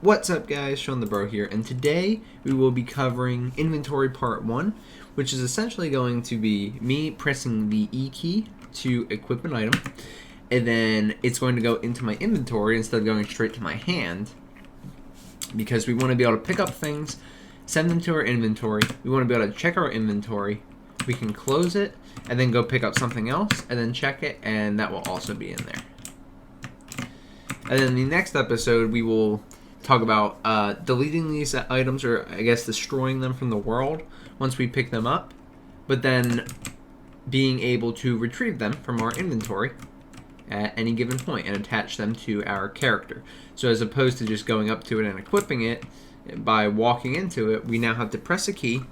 What's up guys, Shawnthebro here, and today we will be covering inventory part 1, which is essentially going to be me pressing the E key to equip an item, and then it's going to go into my inventory instead of going straight to my hand, because we want to be able to pick up things, send them to our inventory, we want to be able to check our inventory, we can close it, and then go pick up something else, and then check it, and that will also be in there. And then in the next episode we will talk about deleting these items, or I guess destroying them from the world once we pick them up, but then being able to retrieve them from our inventory at any given point and attach them to our character. So as opposed to just going up to it and equipping it by walking into it, we now have to press a key,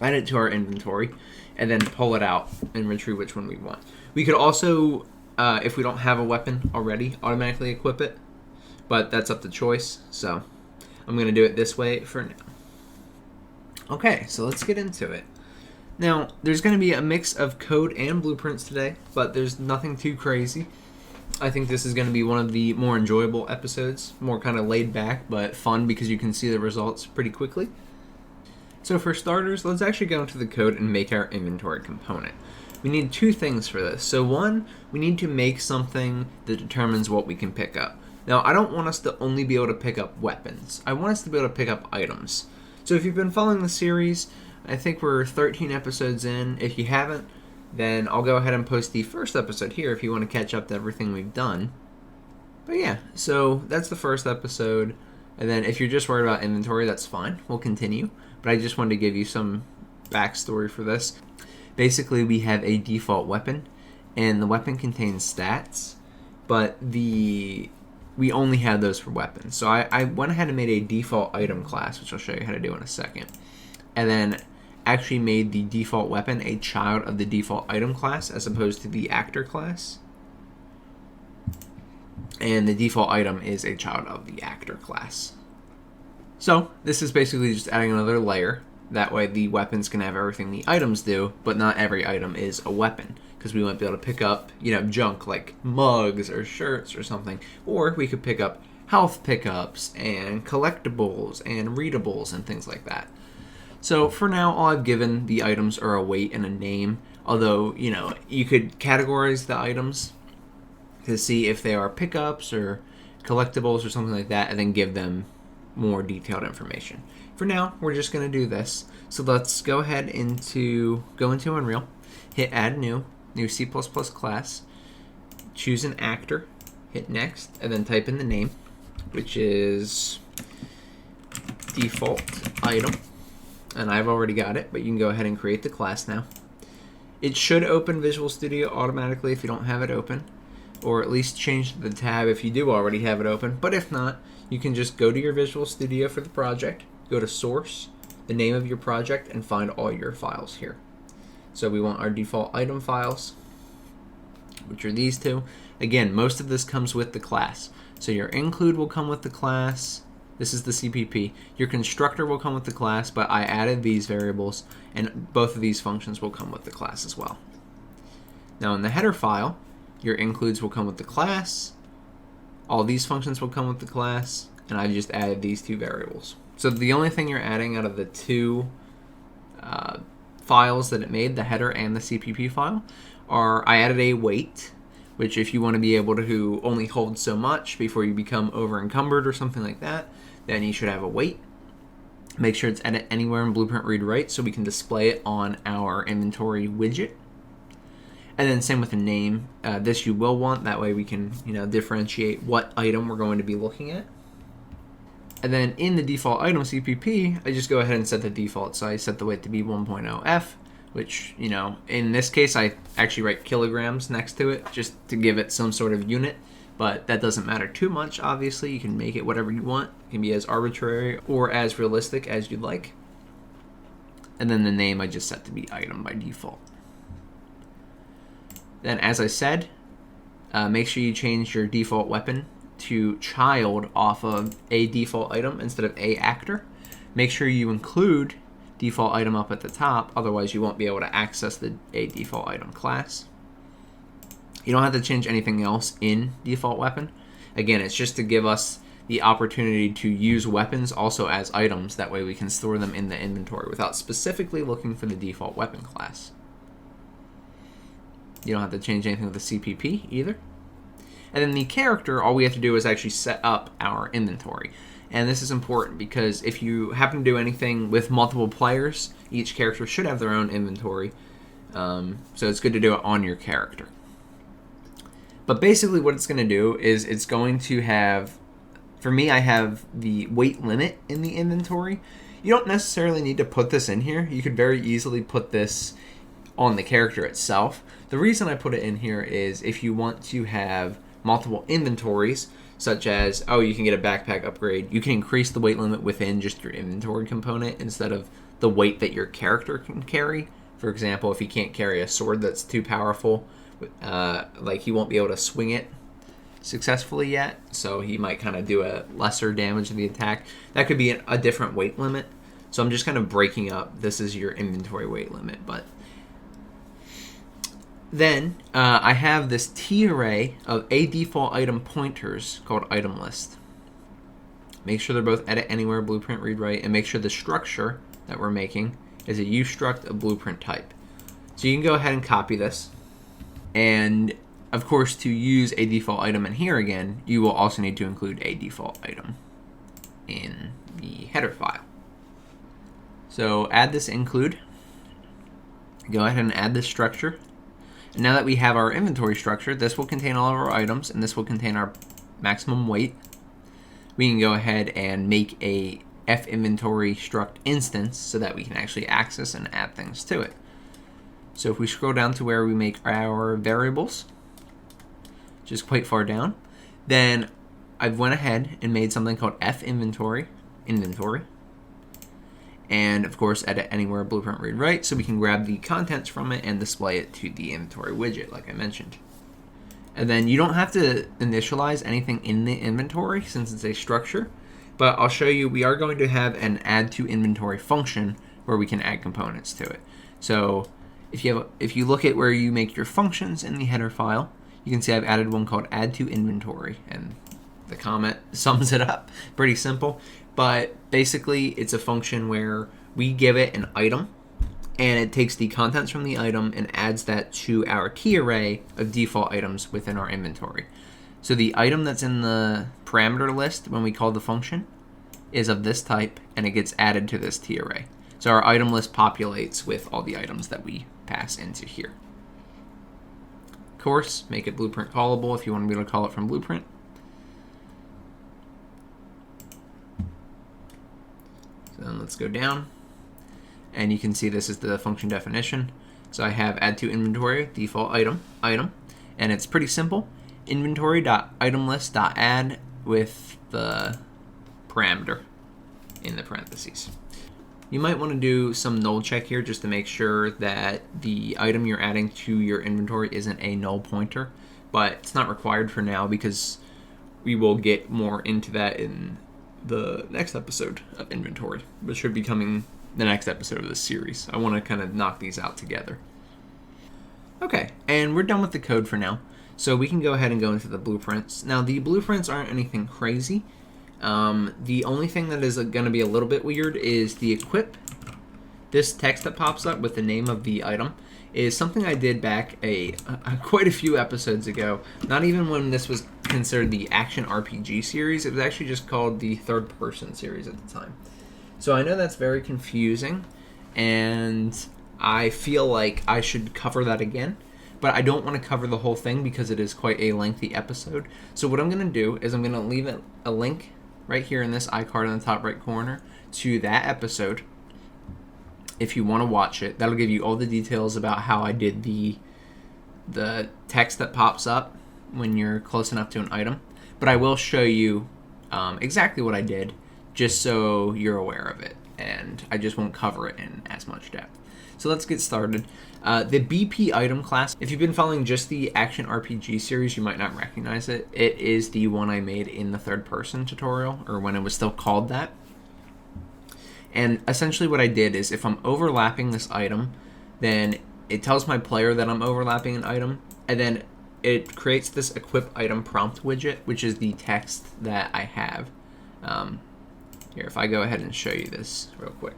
add it to our inventory, and then pull it out and retrieve which one we want. We could also, if we don't have a weapon already, automatically equip it, but that's up to choice, so I'm going to do it this way for now. Okay, so let's get into it. Now, there's going to be a mix of code and blueprints today, but there's nothing too crazy. I think this is going to be one of the more enjoyable episodes, more kind of laid back, but fun because you can see the results pretty quickly. So for starters, let's actually go into the code and make our inventory component. We need two things for this. So one, we need to make something that determines what we can pick up. Now, I don't want us to only be able to pick up weapons. I want us to be able to pick up items. So if you've been following the series, I think we're 13 episodes in. If you haven't, then I'll go ahead and post the first episode here if you want to catch up to everything we've done. But yeah, so that's the first episode. And then if you're just worried about inventory, that's fine. We'll continue. But I just wanted to give you some backstory for this. Basically, we have a default weapon, and the weapon contains stats, but we only have those for weapons. So I went ahead and made a default item class, which I'll show you how to do in a second. And then actually made the default weapon a child of the default item class as opposed to the actor class. And the default item is a child of the actor class. So this is basically just adding another layer. That way the weapons can have everything the items do, but not every item is a weapon. Because we won't be able to pick up, junk like mugs or shirts or something. Or we could pick up health pickups and collectibles and readables and things like that. So for now, all I've given the items are a weight and a name. Although, you could categorize the items to see if they are pickups or collectibles or something like that, and then give them more detailed information. For now, we're just going to do this. So let's go ahead go into Unreal, hit Add New C++ class, choose an actor, hit Next, and then type in the name, which is default item. And I've already got it, but you can go ahead and create the class now. It should open Visual Studio automatically if you don't have it open, or at least change the tab if you do already have it open. But if not, you can just go to your Visual Studio for the project, go to Source, the name of your project, and find all your files here. So we want our default item files, which are these two. Again, most of this comes with the class. So your include will come with the class. This is the CPP. Your constructor will come with the class, but I added these variables, and both of these functions will come with the class as well. Now in the header file, your includes will come with the class. All these functions will come with the class, and I just added these two variables. So the only thing you're adding out of the two files that it made, the header and the CPP file, I added a weight, which if you want to be able to only hold so much before you become over encumbered or something like that, then you should have a weight. Make sure it's edit anywhere in Blueprint Read Write so we can display it on our inventory widget. And then same with the name. This you will want, that way we can differentiate what item we're going to be looking at. And then in the default item CPP, I just go ahead and set the default. So I set the weight to be 1.0F, which, in this case, I actually write kilograms next to it just to give it some sort of unit. But that doesn't matter too much, obviously. You can make it whatever you want. It can be as arbitrary or as realistic as you'd like. And then the name I just set to be item by default. Then, as I said, make sure you change your default weapon to child off of a default item instead of a actor. Make sure you include default item up at the top, otherwise you won't be able to access the a default item class. You don't have to change anything else in default weapon. Again, it's just to give us the opportunity to use weapons also as items. That way we can store them in the inventory without specifically looking for the default weapon class. You don't have to change anything with the CPP either. And then the character, all we have to do is actually set up our inventory. And this is important because if you happen to do anything with multiple players, each character should have their own inventory. So it's good to do it on your character. But basically what it's going to do is it's going to have, for me, I have the weight limit in the inventory. You don't necessarily need to put this in here. You could very easily put this on the character itself. The reason I put it in here is if you want to have multiple inventories, such as, oh, you can get a backpack upgrade, you can increase the weight limit within just your inventory component instead of the weight that your character can carry. For example, if he can't carry a sword that's too powerful, like he won't be able to swing it successfully yet, so he might kind of do a lesser damage to the attack. That could be a different weight limit. So I'm just kind of breaking up, this is your inventory weight limit. But then I have this T array of a default item pointers called item list. Make sure they're both edit anywhere, blueprint, read write, and make sure the structure that we're making is a ustruct of blueprint type. So you can go ahead and copy this. And of course, to use a default item in here again, you will also need to include a default item in the header file. So add this include. Go ahead and add this structure. And now that we have our inventory structure, this will contain all of our items, and this will contain our maximum weight. We can go ahead and make a f-inventory struct instance so that we can actually access and add things to it. So if we scroll down to where we make our variables, just quite far down, then I've went ahead and made something called f-inventory, inventory. And of course, edit anywhere, blueprint, read write, so we can grab the contents from it and display it to the inventory widget, like I mentioned. And then you don't have to initialize anything in the inventory since it's a structure, but I'll show you we are going to have an add to inventory function where we can add components to it. So if you look at where you make your functions in the header file, you can see I've added one called add to inventory, and the comment sums it up. Pretty simple. But basically, it's a function where we give it an item, and it takes the contents from the item and adds that to our key array of default items within our inventory. So the item that's in the parameter list when we call the function is of this type, and it gets added to this T array. So our item list populates with all the items that we pass into here. Of course, make it blueprint callable if you want to be able to call it from blueprint. So then let's go down, and you can see this is the function definition. So I have add to inventory, default item, and it's pretty simple. Inventory.itemlist.add with the parameter in the parentheses. You might want to do some null check here just to make sure that the item you're adding to your inventory isn't a null pointer, but it's not required for now because we will get more into that in the next episode of inventory, which should be coming the next episode of this series. I want to kind of knock these out together. Okay, and we're done with the code for now, so we can go ahead and go into the blueprints. Now, the blueprints aren't anything crazy. The only thing that is going to be a little bit weird is the equip. This text that pops up with the name of the item is something I did back quite a few episodes ago. Not even when this was considered the action RPG series. It was actually just called the third person series at the time. So I know that's very confusing, and I feel like I should cover that again, but I don't want to cover the whole thing because it is quite a lengthy episode. So what I'm going to do is I'm going to leave a link right here in this iCard in the top right corner to that episode. If you want to watch it, that'll give you all the details about how I did the text that pops up when you're close enough to an item. But I will show you exactly what I did, just so you're aware of it, and I just won't cover it in as much depth. So let's get started. The BP item class, if you've been following just the Action RPG series, you might not recognize it. It is the one I made in the third person tutorial, or when it was still called that. And essentially what I did is if I'm overlapping this item, then it tells my player that I'm overlapping an item, and then it creates this equip item prompt widget, which is the text that I have. Here, if I go ahead and show you this real quick.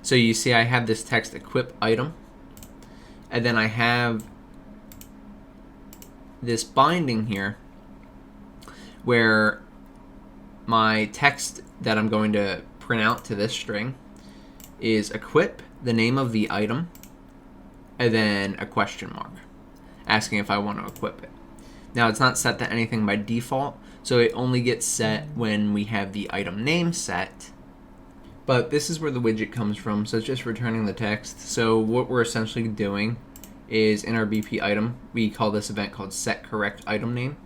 So you see I have this text equip item, and then I have this binding here where my text that I'm going to print out to this string is equip, the name of the item, and then a question mark asking if I want to equip it. Now it's not set to anything by default, so it only gets set when we have the item name set. But this is where the widget comes from, so it's just returning the text. So what we're essentially doing is in our BP item, we call this event called setCorrectItemName.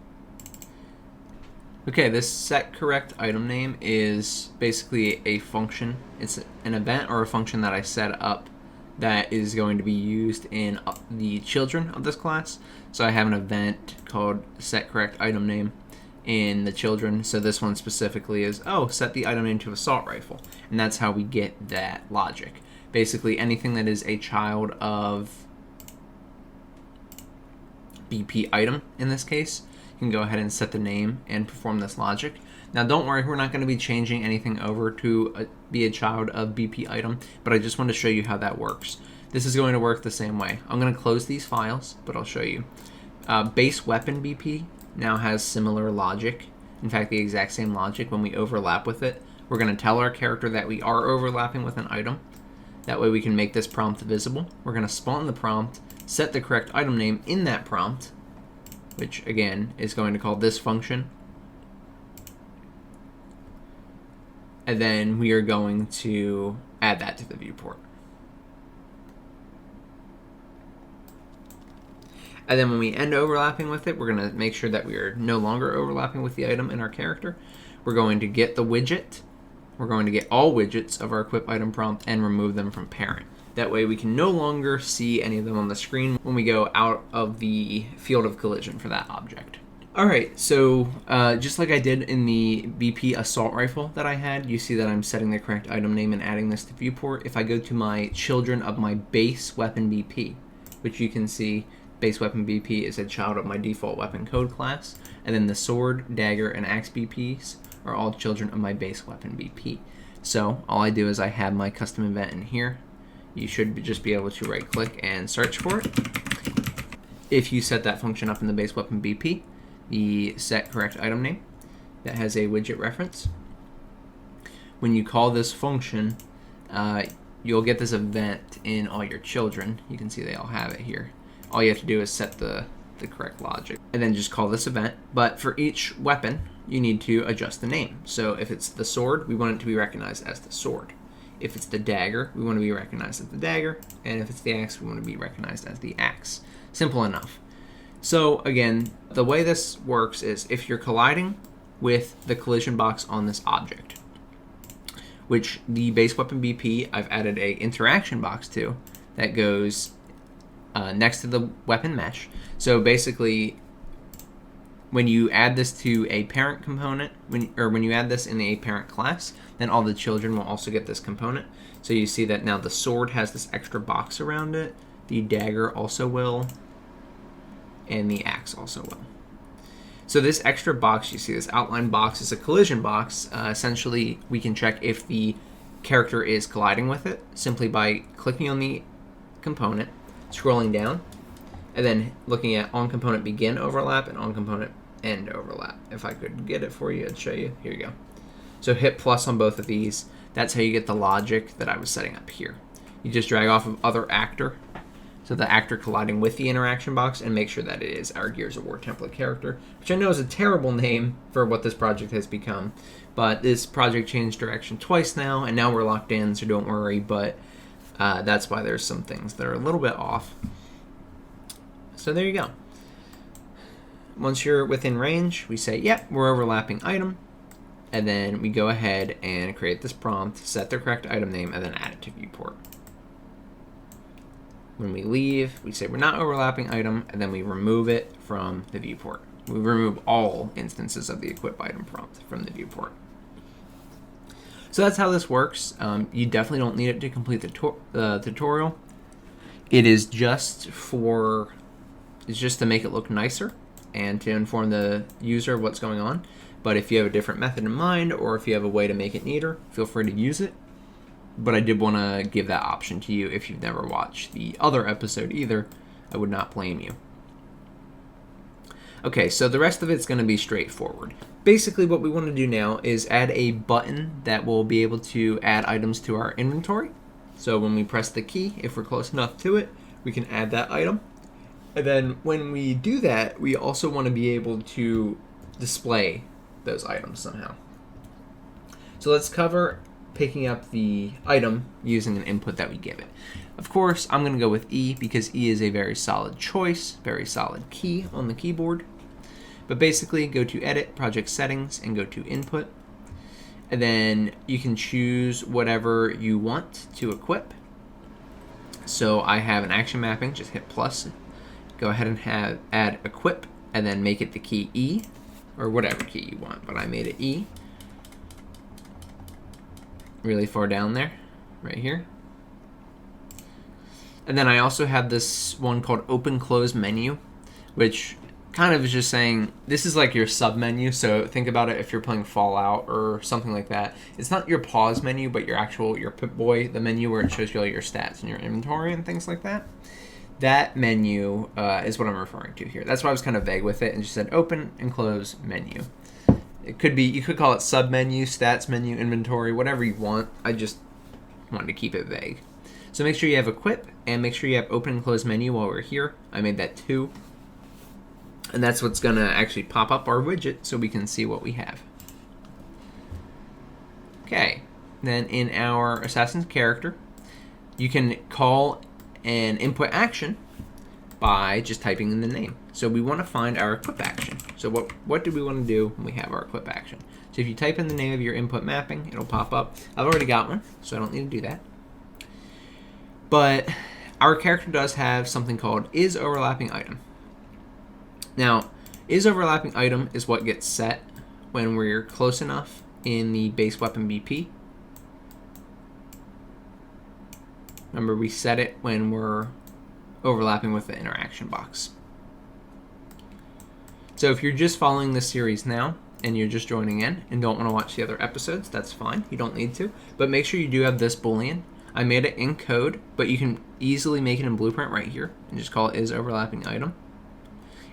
Okay, this setCorrectItemName is basically a function. It's an event or a function that I set up that is going to be used in the children of this class. So I have an event called setCorrectItemName in the children. So this one specifically is, set the item name to assault rifle. And that's how we get that logic. Basically anything that is a child of BP item in this case, you can go ahead and set the name and perform this logic. Now don't worry, we're not going to be changing anything over to be a child of BP item, but I just want to show you how that works. This is going to work the same way. I'm going to close these files, but I'll show you. Base weapon BP now has similar logic. In fact, the exact same logic. When we overlap with it, we're going to tell our character that we are overlapping with an item. That way we can make this prompt visible. We're going to spawn the prompt, set the correct item name in that prompt, which again is going to call this function. And then we are going to add that to the viewport. And then when we end overlapping with it, we're going to make sure that we are no longer overlapping with the item in our character. We're going to get the widget. We're going to get all widgets of our equip item prompt and remove them from parent. That way we can no longer see any of them on the screen when we go out of the field of collision for that object. Alright, so just like I did in the BP assault rifle that I had, you see that I'm setting the correct item name and adding this to viewport. If I go to my children of my base weapon BP, which you can see base weapon BP is a child of my default weapon code class, and then the sword, dagger, and axe BPs are all children of my base weapon BP. So all I do is I have my custom event in here. You should just be able to right click and search for it. If you set that function up in the base weapon BP, the set correct item name that has a widget reference. When you call this function, you'll get this event in all your children. You can see they all have it here. All you have to do is set the correct logic and then just call this event. But for each weapon, you need to adjust the name. So if it's the sword, we want it to be recognized as the sword. If it's the dagger, we want to be recognized as the dagger. And if it's the axe, we want to be recognized as the axe. Simple enough. So again, the way this works is if you're colliding with the collision box on this object, which the base weapon BP I've added a interaction box to that goes next to the weapon mesh. So basically, when you add this to a parent component, when you add this in a parent class, then all the children will also get this component. So you see that now the sword has this extra box around it, the dagger also will, and the axe also will. So this extra box, you see this outline box, is a collision box. Essentially, we can check if the character is colliding with it simply by clicking on the component, scrolling down, and then looking at on component begin overlap and on component end overlap. If I could get it for you, I'd show you. Here you go. So hit plus on both of these. That's how you get the logic that I was setting up here. You just drag off of other actor, so the actor colliding with the interaction box, and make sure that it is our Gears of War template character, which I know is a terrible name for what this project has become, but this project changed direction twice now, and now we're locked in, so don't worry, but that's why there's some things that are a little bit off. So there you go. Once you're within range, we say, yep, we're overlapping item, and then we go ahead and create this prompt, set the correct item name, and then add it to viewport. When we leave, we say we're not overlapping item, and then we remove it from the viewport. We remove all instances of the equip item prompt from the viewport. So that's how this works. You definitely don't need it to complete the tutorial. It is just for It's just to make it look nicer and to inform the user of what's going on. But if you have a different method in mind, or if you have a way to make it neater, feel free to use it. But I did want to give that option to you if you've never watched the other episode either. I would not blame you. Okay, so the rest of it's going to be straightforward. Basically, what we want to do now is add a button that will be able to add items to our inventory. So when we press the key, if we're close enough to it, we can add that item. And then when we do that, we also want to be able to display those items somehow. So let's cover picking up the item using an input that we give it. Of course, I'm going to go with E because E is a very solid choice, very solid key on the keyboard. But basically, go to Edit, Project Settings, and go to Input. And then you can choose whatever you want to equip. So I have an action mapping, just hit plus. Go ahead and add equip, and then make it the key E, or whatever key you want, but I made it E. Really far down there, right here. And then I also have this one called OpenClose Menu, which kind of is just saying, this is like your sub menu. So think about it if you're playing Fallout or something like that. It's not your pause menu, but your Pip-Boy, the menu where it shows you all your stats and your inventory and things like that. That menu is what I'm referring to here. That's why I was kind of vague with it and just said open and close menu. It could be, you could call it sub menu, stats menu, inventory, whatever you want. I just wanted to keep it vague. So make sure you have equip and make sure you have open and close menu while we're here. I made that 2. And that's what's going to actually pop up our widget so we can see what we have. Okay, then in our assassin's character, you can call an input action by just typing in the name. So we want to find our equip action. So what do we want to do when we have our equip action? So if you type in the name of your input mapping, it'll pop up. I've already got one, so I don't need to do that. But our character does have something called is overlapping item. Now, is overlapping item is what gets set when we're close enough in the base weapon BP. Remember, we set it when we're overlapping with the interaction box. So if you're just following this series now and you're just joining in and don't want to watch the other episodes, that's fine. You don't need to. But make sure you do have this boolean. I made it in code, but you can easily make it in Blueprint right here and just call it is overlapping item.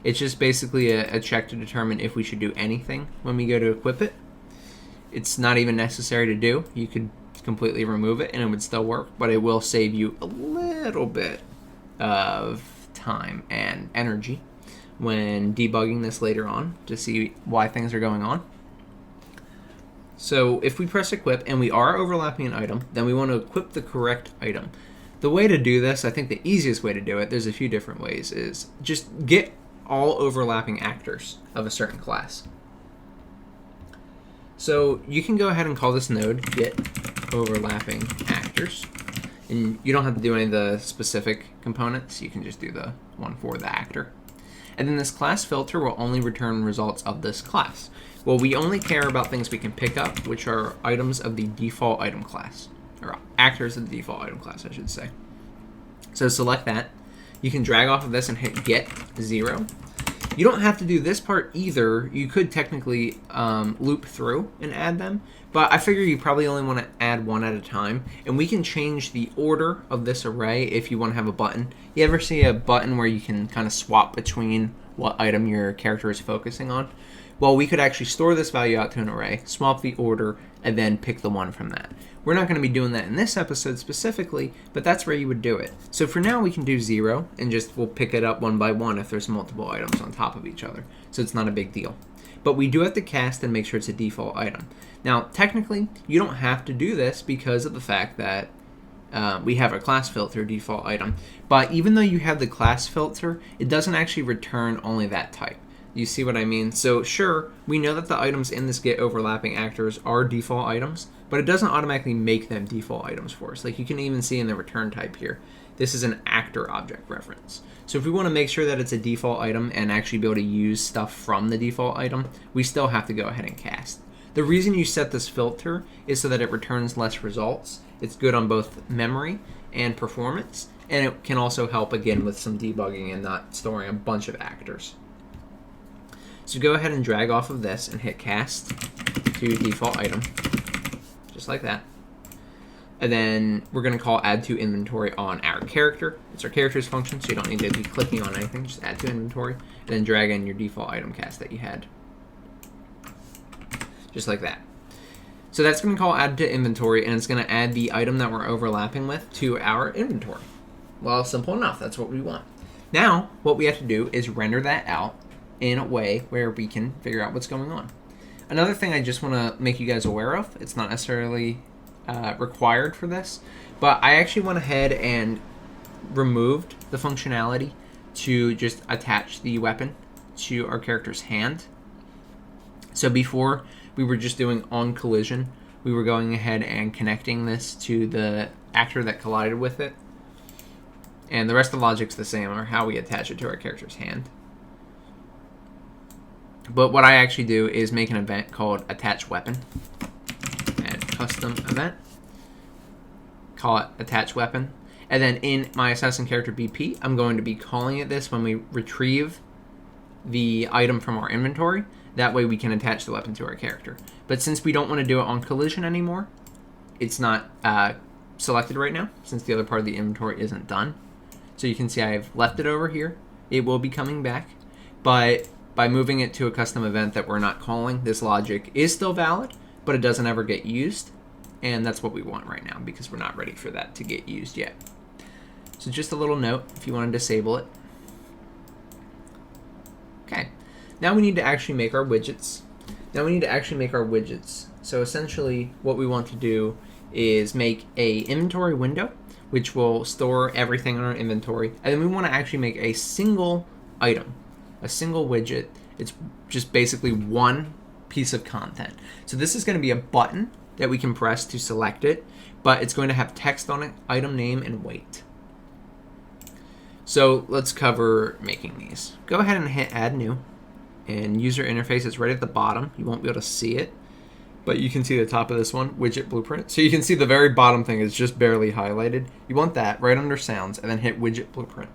It's just basically a check to determine if we should do anything when we go to equip it. It's not even necessary to do. You could completely remove it and it would still work, but it will save you a little bit of time and energy when debugging this later on to see why things are going on. So if we press equip and we are overlapping an item, then we want to equip the correct item. The way to do this, I think the easiest way to do it, there's a few different ways, is just get all overlapping actors of a certain class. So you can go ahead and call this node get overlapping actors. And you don't have to do any of the specific components. You can just do the one for the actor. And then this class filter will only return results of this class. Well, we only care about things we can pick up, which are items of the default item class. Or actors of the default item class, I should say. So select that. You can drag off of this and hit get 0. You don't have to do this part either. You could technically loop through and add them, but I figure you probably only want to add one at a time, and we can change the order of this array if you want to have a button. You ever see a button where you can kind of swap between what item your character is focusing on? Well, we could actually store this value out to an array, swap the order, and then pick the one from that. We're not going to be doing that in this episode specifically, but that's where you would do it. So for now, we can do 0, and we'll pick it up one by one if there's multiple items on top of each other. So it's not a big deal. But we do have to cast and make sure it's a default item. Now, technically, you don't have to do this because of the fact that we have a class filter default item. But even though you have the class filter, it doesn't actually return only that type. You see what I mean? So sure, we know that the items in this get overlapping actors are default items, but it doesn't automatically make them default items for us. Like you can even see in the return type here, this is an actor object reference. So if we want to make sure that it's a default item and actually be able to use stuff from the default item, we still have to go ahead and cast. The reason you set this filter is so that it returns less results. It's good on both memory and performance, And it can also help, again, with some debugging and not storing a bunch of actors. So go ahead and drag off of this and hit cast to default item, just like that. And then we're going to call add to inventory on our character. It's our character's function, so you don't need to be clicking on anything. Just add to inventory, and then drag in your default item cast that you had. Just like that. So that's going to call add to inventory, and it's going to add the item that we're overlapping with to our inventory. Well, simple enough. That's what we want. Now, what we have to do is render that out in a way where we can figure out what's going on. Another thing I just want to make you guys aware of, it's not necessarily required for this, but I actually went ahead and removed the functionality to just attach the weapon to our character's hand. So before we were just doing on collision, we were going ahead and connecting this to the actor that collided with it, and the rest of the logic's the same, or how we attach it to our character's hand. But what I actually do is make an event called attach weapon. Add custom event. Call it attach weapon. And then in my assassin character BP, I'm going to be calling it this when we retrieve the item from our inventory. That way we can attach the weapon to our character. But since we don't want to do it on collision anymore, it's not selected right now, since the other part of the inventory isn't done. So you can see I've left it over here. It will be coming back. But by moving it to a custom event that we're not calling, this logic is still valid, but it doesn't ever get used. And that's what we want right now, because we're not ready for that to get used yet. So just a little note, if you want to disable it. Okay, now we need to actually make our widgets. So essentially what we want to do is make a inventory window, which will store everything in our inventory. And then we want to actually make a single item, a single widget. It's just basically one piece of content. So this is going to be a button that we can press to select it, but it's going to have text on it, item name, and weight. So let's cover making these. Go ahead and hit add new, and user interface is right at the bottom. You won't be able to see it, but you can see the top of this one, widget blueprint. So you can see the very bottom thing is just barely highlighted. You want that right under sounds, and then hit widget blueprint.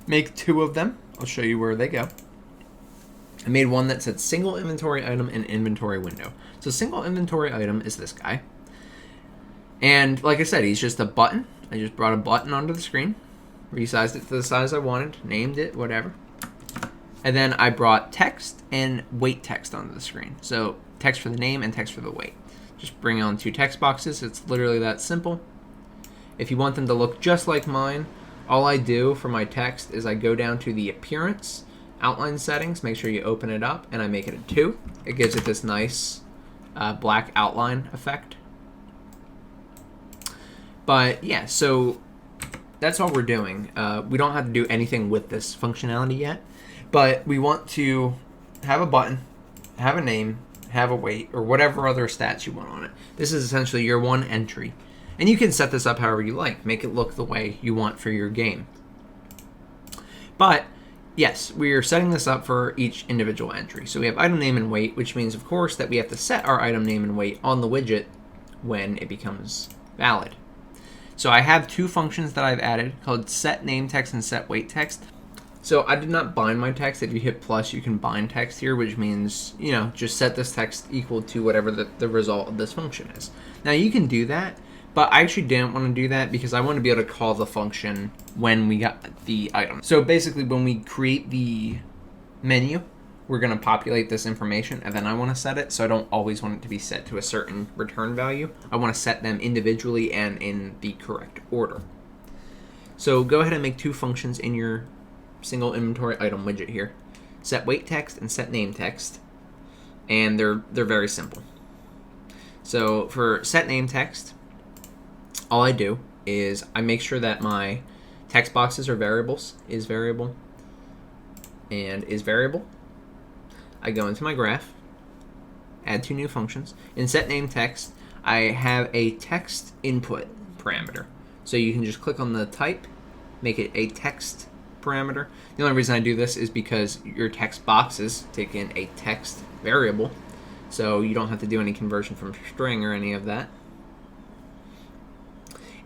Make 2 of them. I'll show you where they go. I made one that said single inventory item and inventory window. So single inventory item is this guy. And like I said, he's just a button. I just brought a button onto the screen, resized it to the size I wanted, named it, whatever. And then I brought text and weight text onto the screen. So text for the name and text for the weight. Just bring on 2 text boxes. It's literally that simple. If you want them to look just like mine, all I do for my text is I go down to the appearance, outline settings, make sure you open it up, and I make it a 2. It gives it this nice black outline effect. But yeah, so that's all we're doing. We don't have to do anything with this functionality yet, but we want to have a button, have a name, have a weight, or whatever other stats you want on it. This is essentially your one entry. And you can set this up however you like. Make it look the way you want for your game. But yes, we are setting this up for each individual entry. So we have item name and weight, which means, of course, that we have to set our item name and weight on the widget when it becomes valid. So I have 2 functions that I've added called set name text and set weight text. So I did not bind my text. If you hit plus, you can bind text here, which means, you know, just set this text equal to whatever the result of this function is. Now you can do that, but I actually didn't want to do that because I want to be able to call the function when we got the item. So basically when we create the menu, we're going to populate this information, and then I want to set it. So I don't always want it to be set to a certain return value. I want to set them individually and in the correct order. So go ahead and make 2 functions in your single inventory item widget here. Set weight text and set name text. And they're very simple. So for set name text, all I do is I make sure that my text boxes are variables, is variable, and is variable. I go into my graph, add 2 new functions. In set name text, I have a text input parameter. So you can just click on the type, make it a text parameter. The only reason I do this is because your text boxes take in a text variable, so you don't have to do any conversion from string or any of that.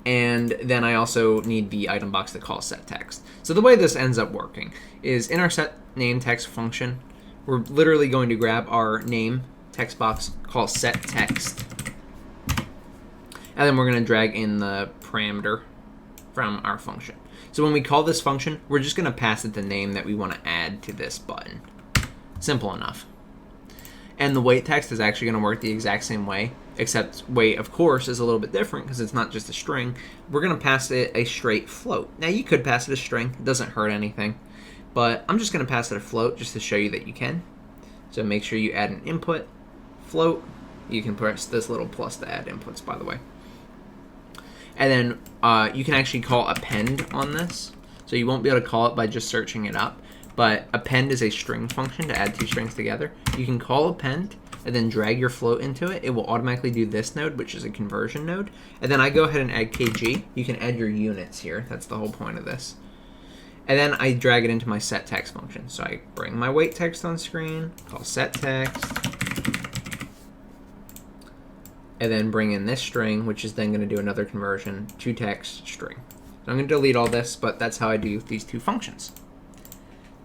And then I also need the item box to call set text. So the way this ends up working is in our set name text function, we're literally going to grab our name text box, call set text, and then we're going to drag in the parameter from our function. So when we call this function, we're just going to pass it the name that we want to add to this button. Simple enough. And the wait text is actually going to work the exact same way, except wait, of course, is a little bit different because it's not just a string. We're going to pass it a straight float. Now, you could pass it a string. It doesn't hurt anything. But I'm just going to pass it a float just to show you that you can. So make sure you add an input, float. You can press this little plus to add inputs, by the way. And then you can actually call append on this. So you won't be able to call it by just searching it up. But append is a string function to add two strings together. You can call append and then drag your float into it. It will automatically do this node, which is a conversion node. And then I go ahead and add kg. You can add your units here. That's the whole point of this. And then I drag it into my set text function. So I bring my wait text on screen, call set text, and then bring in this string, which is then going to do another conversion to text string. So I'm going to delete all this, but that's how I do these two functions.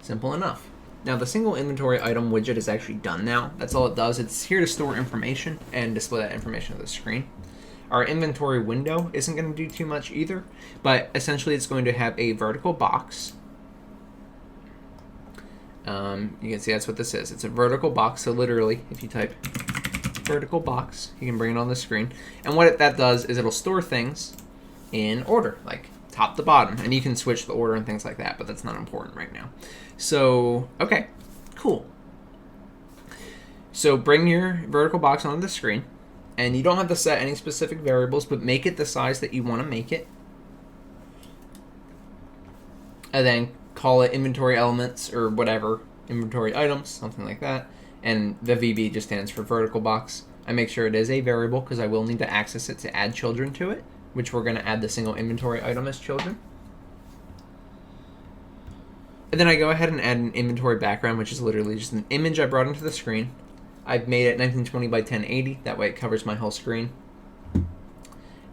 Simple enough. Now the single inventory item widget is actually done now. That's all it does. It's here to store information and display that information on the screen. Our inventory window isn't going to do too much either, but essentially it's going to have a vertical box. You can see that's what this is. It's a vertical box, so literally if you type vertical box, you can bring it on the screen. And what that does is it'll store things in order, like top to bottom, and you can switch the order and things like that, but that's not important right now. So, okay, cool. So bring your vertical box onto the screen, and you don't have to set any specific variables, but make it the size that you want to make it. And then call it inventory elements or whatever, inventory items, something like that. And the VB just stands for vertical box. I make sure it is a variable because I will need to access it to add children to it, which we're going to add the single inventory item as children. And then I go ahead and add an inventory background, which is literally just an image I brought into the screen. I've made it 1920 by 1080, that way it covers my whole screen.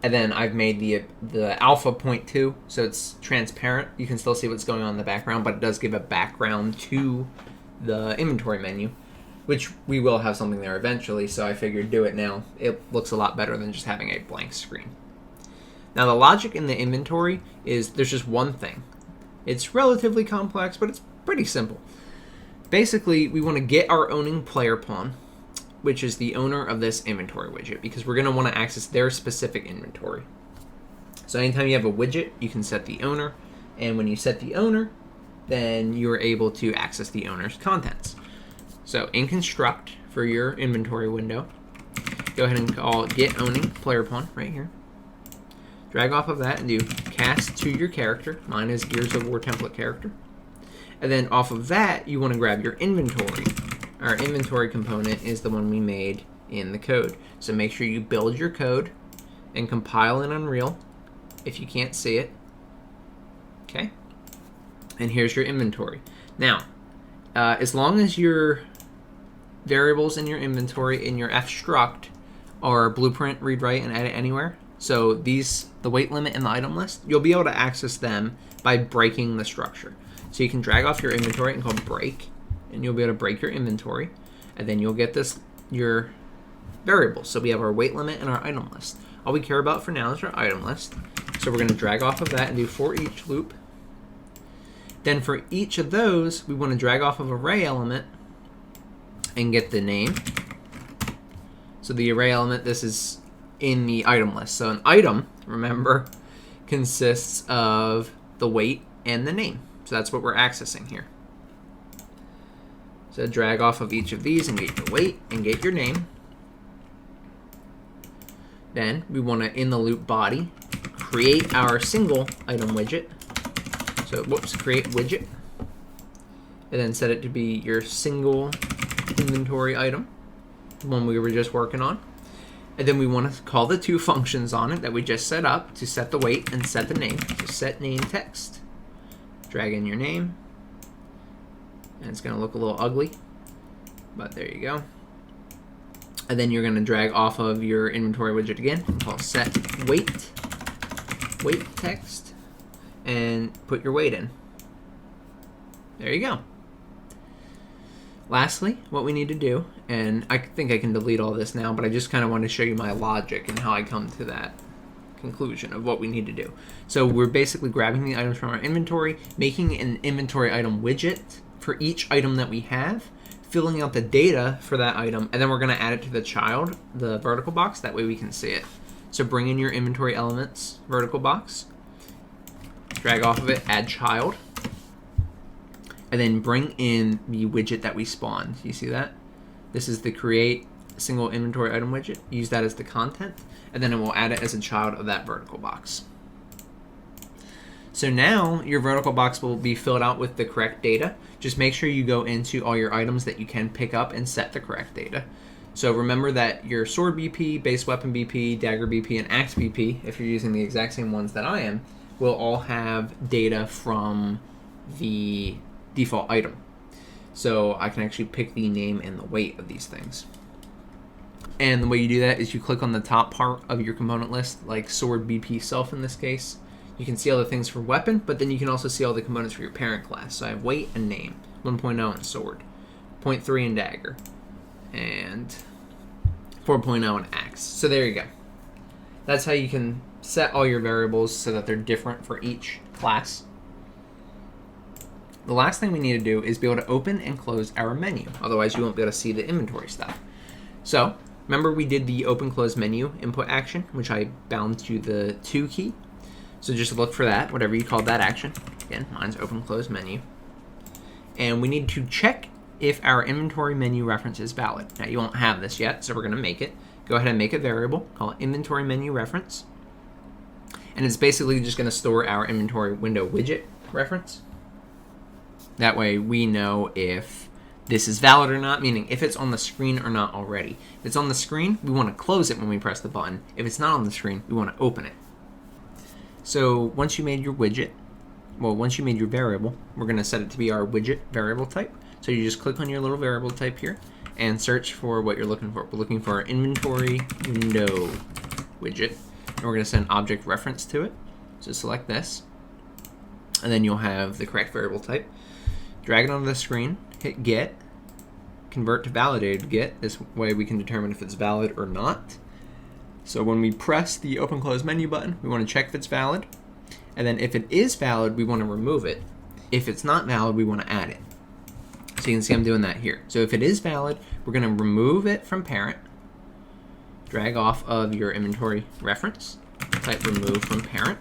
And then I've made the alpha 0.2, so it's transparent. You can still see what's going on in the background, but it does give a background to the inventory menu, which we will have something there eventually, so I figured do it now. It looks a lot better than just having a blank screen. Now the logic in the inventory is there's just one thing. It's relatively complex, but it's pretty simple. Basically, we want to get our owning player pawn, which is the owner of this inventory widget, because we're going to want to access their specific inventory. So anytime you have a widget, you can set the owner, and when you set the owner, then you're able to access the owner's contents. So in construct for your inventory window, go ahead and call get owning player pawn right here. Drag off of that and do cast to your character. Mine is Gears of War template character. And then off of that, you want to grab your inventory. Our inventory component is the one we made in the code. So make sure you build your code and compile in Unreal if you can't see it. Okay. And here's your inventory. Now, as long as your variables in your inventory in your f struct are blueprint, read, write, and edit anywhere, so these, the weight limit and the item list, you'll be able to access them by breaking the structure. So you can drag off your inventory and call break, and you'll be able to break your inventory, and then you'll get this your variables. So we have our weight limit and our item list. All we care about for now is our item list. So we're going to drag off of that and do for each loop. Then for each of those, we want to drag off of array element and get the name. So the array element, this is in the item list. So an item, remember, consists of the weight and the name. So that's what we're accessing here. So drag off of each of these and get your weight and get your name. Then we want to, in the loop body, create our single item widget. So whoops, create widget. And then set it to be your single inventory item, the one we were just working on. And then we want to call the two functions on it that we just set up to set the weight and set the name. So set name text. Drag in your name. And it's going to look a little ugly, but there you go. And then you're going to drag off of your inventory widget again and call set weight. weight text and put your weight in. There you go. Lastly, what we need to do, and I think I can delete all this now, but I just kind of want to show you my logic and how I come to that conclusion of what we need to do. So we're basically grabbing the items from our inventory, making an inventory item widget for each item that we have, filling out the data for that item, and then we're going to add it to the child, the vertical box. That way we can see it. So bring in your inventory elements vertical box, drag off of it, add child, and then bring in the widget that we spawned. You see that? This is the create single inventory item widget. Use that as the content, and then it will add it as a child of that vertical box. So now your vertical box will be filled out with the correct data. Just make sure you go into all your items that you can pick up and set the correct data. So remember that your sword BP, base weapon BP, dagger BP, and axe BP, if you're using the exact same ones that I am, will all have data from the default item. So I can actually pick the name and the weight of these things. And the way you do that is you click on the top part of your component list, like sword BP self in this case. You can see all the things for weapon, but then you can also see all the components for your parent class. So I have weight and name, 1.0 in sword, 0.3 in dagger, and 4.0 in axe. So there you go. That's how you can set all your variables so that they're different for each class. The last thing we need to do is be able to open and close our menu. Otherwise, you won't be able to see the inventory stuff. So remember we did the OpenClose Menu input action, which I bound to the 2 key. So just look for that, whatever you called that action. Again, mine's OpenClose Menu. And we need to check if our inventory menu reference is valid. Now you won't have this yet, so we're going to make it. Go ahead and make a variable, call it inventory menu reference. And it's basically just going to store our inventory window widget reference. That way we know if this is valid or not, meaning if it's on the screen or not already. If it's on the screen, we want to close it when we press the button. If it's not on the screen, we want to open it. So once you made your widget, well, once you made your variable, we're going to set it to be our widget variable type. So you just click on your little variable type here and search for what you're looking for. We're looking for our inventory window widget, and we're going to set an object reference to it. So select this, and then you'll have the correct variable type. Drag it onto the screen, hit get, convert to validated get. This way we can determine if it's valid or not. So when we press the OpenClose Menu button, we want to check if it's valid. And then if it is valid, we want to remove it. If it's not valid, we want to add it. So you can see I'm doing that here. So if it is valid, we're going to remove it from parent, drag off of your inventory reference, type remove from parent.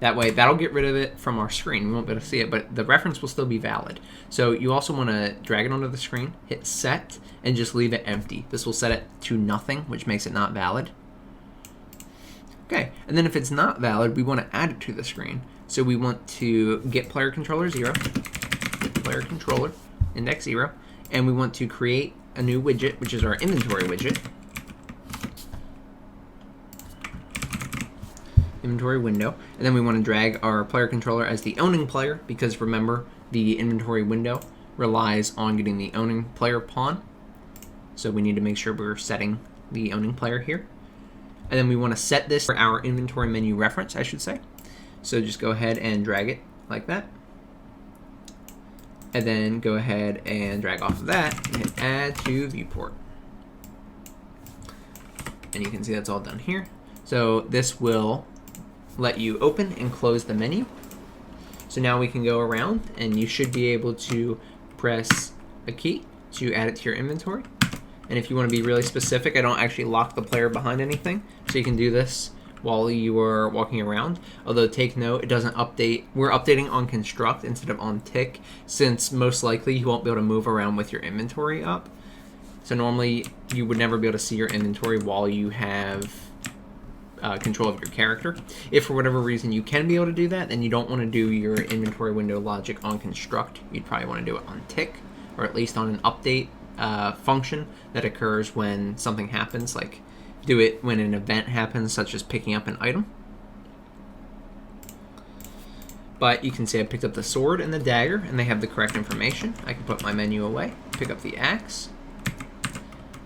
That way, that'll get rid of it from our screen. We won't be able to see it, but the reference will still be valid. So you also want to drag it onto the screen, hit set, and just leave it empty. This will set it to nothing, which makes it not valid. Okay, and then if it's not valid, we want to add it to the screen. So we want to get player controller 0, get player controller, index 0, and we want to create a new widget, which is our inventory widget. Inventory window, and then we want to drag our player controller as the owning player, because remember, the inventory window relies on getting the owning player pawn. So we need to make sure we're setting the owning player here. And then we want to set this for our inventory menu reference, I should say. So just go ahead and drag it like that. And then go ahead and drag off of that and hit add to viewport. And you can see that's all done here. So this will let you open and close the menu. So now we can go around and you should be able to press a key to add it to your inventory. And if you want to be really specific, I don't actually lock the player behind anything, so you can do this while you are walking around. Although take note, it doesn't update. We're updating on construct instead of on tick, since most likely you won't be able to move around with your inventory up. So normally you would never be able to see your inventory while you have control of your character. If for whatever reason you can be able to do that, then you don't want to do your inventory window logic on construct. You'd probably want to do it on tick, or at least on an update function that occurs when something happens, like do it when an event happens, such as picking up an item. But you can see I picked up the sword and the dagger, and they have the correct information. I can put my menu away, pick up the axe.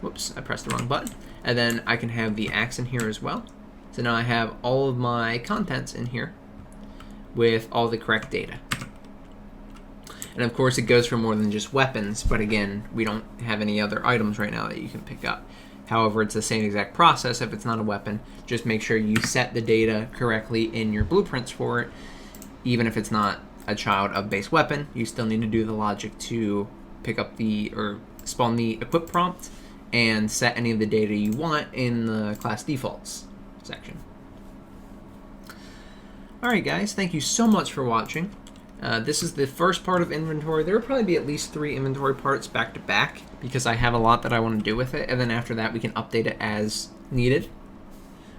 Whoops, I pressed the wrong button. And then I can have the axe in here as well. So now I have all of my contents in here with all the correct data. And of course it goes for more than just weapons, but again, we don't have any other items right now that you can pick up. However, it's the same exact process if it's not a weapon. Just make sure you set the data correctly in your blueprints for it. Even if it's not a child of base weapon, you still need to do the logic to pick up or spawn the equip prompt and set any of the data you want in the class defaults section. Alright guys, thank you so much for watching. This is the first part of inventory. There will probably be at least 3 inventory parts back to back because I have a lot that I want to do with it, and then after that we can update it as needed.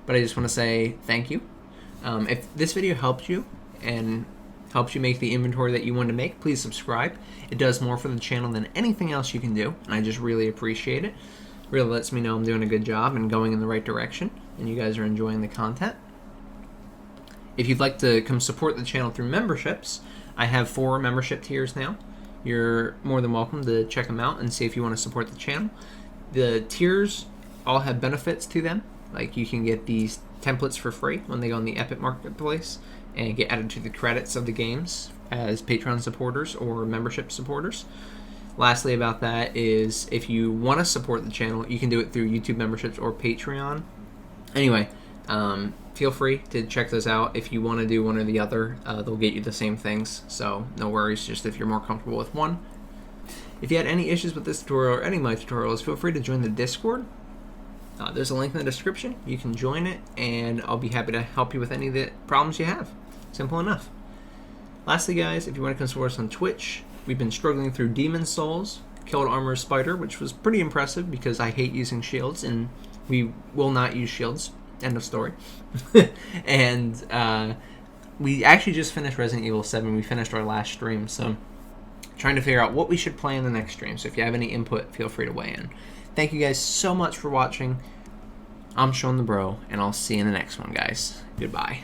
But I just want to say thank you. If this video helped you and helps you make the inventory that you want to make, please subscribe. It does more for the channel than anything else you can do, and I just really appreciate it. Really lets me know I'm doing a good job and going in the right direction, and you guys are enjoying the content. If you'd like to come support the channel through memberships, I have 4 membership tiers now. You're more than welcome to check them out and see if you want to support the channel. The tiers all have benefits to them, like you can get these templates for free when they go on the Epic Marketplace and get added to the credits of the games as Patreon supporters or membership supporters. Lastly about that is if you want to support the channel, you can do it through YouTube memberships or Patreon. Anyway, feel free to check those out. If you want to do one or the other, they'll get you the same things, so no worries, just if you're more comfortable with one. If you had any issues with this tutorial or any of my tutorials, feel free to join the Discord. There's a link in the description. You can join it, and I'll be happy to help you with any of the problems you have. Simple enough. Lastly, guys, if you want to come support us on Twitch, we've been struggling through Demon Souls, killed Armor Spider, which was pretty impressive because I hate using shields, and we will not use shields. End of story. And we actually just finished Resident Evil 7. We finished our last stream, so trying to figure out what we should play in the next stream. So if you have any input, feel free to weigh in. Thank you guys so much for watching. I'm Shawnthebro, and I'll see you in the next one, guys. Goodbye.